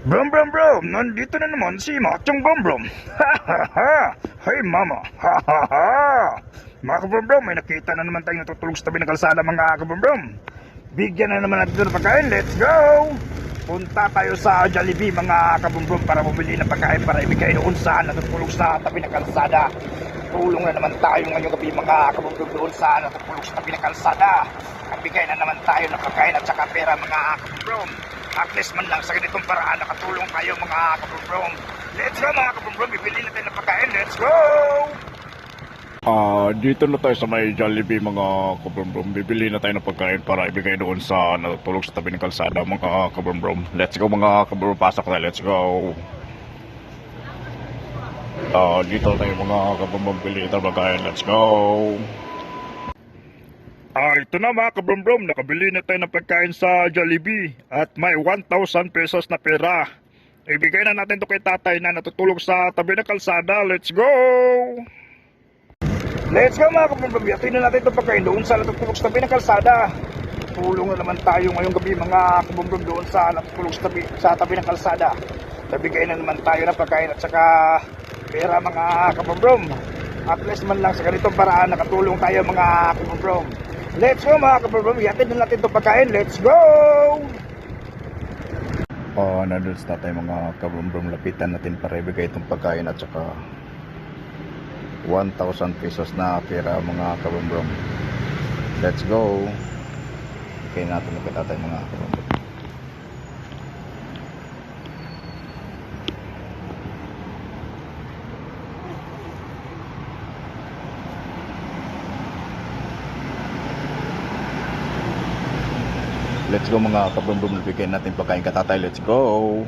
Brum brum brum, nandito na naman si Machong Brum Brum. Ha ha ha! Hey mama! Ha ha ha! Mga kabrum brum, may nakita na naman tayong natutulog sa tabi ng kalsada mga kabrum brum. Bigyan na naman natin ng pagkain, let's go! Punta tayo sa Jollibee mga kabrum brum para bumili ng pagkain para ibigay doon sa natutulog sa tabi ng kalsada. Tulong na naman tayo ngayong gabi mga kabrum brum doon sa natutulog sa tabi ng kalsada. Bigay na naman tayo ng pagkain at saka pera mga kabrum brum. At least man lang sa ganitong paraan nakatulong tayo mga kabrum-brum. Let's go mga kabrum-brum, bibili natin ng pagkain, let's go! Dito na tayo sa may Jollibee mga kabrum-brum. Bibili na tayo ng pagkain para ibigay doon sa natutulog sa tabi ng kalsada mga kabrum-brum. Let's go mga kabrum-brum, pasok tayo, let's go! Dito tayo mga kabrum-brum, bili tayo ng pagkain, let's go! Ito na mga kabrum-brum, nakabili na tayo ng pagkain sa Jollibee at may 1,000 pesos na pera. Ibigay na natin ito kay tatay na natutulog sa tabi ng kalsada. Let's go! Let's go mga kabrum-brum, yatin na natin itong pagkain doon sa natutulog sa tabi ng kalsada. Tulong na naman tayo ngayong gabi mga kabrum-brum doon sa natutulog sa tabi ng kalsada. Nabigay na naman tayo ng pagkain at saka pera mga kabrum-brum. At least man lang sa ganitong paraan nakatulong tayo mga kabrum-brum. Let's go mga kabrum-brum, yatin na natin itong pagkain, let's go! Nandun sa tayo mga kabrum-brum, lapitan natin para ibigay itong pagkain at saka 1,000 pesos na pera mga kabrum-brum. Let's go! Ibigay natin kay tatay mga kabrum-brum. Let's go mga kabrum-brum, bigyan natin pagkain ka tatay. Let's go!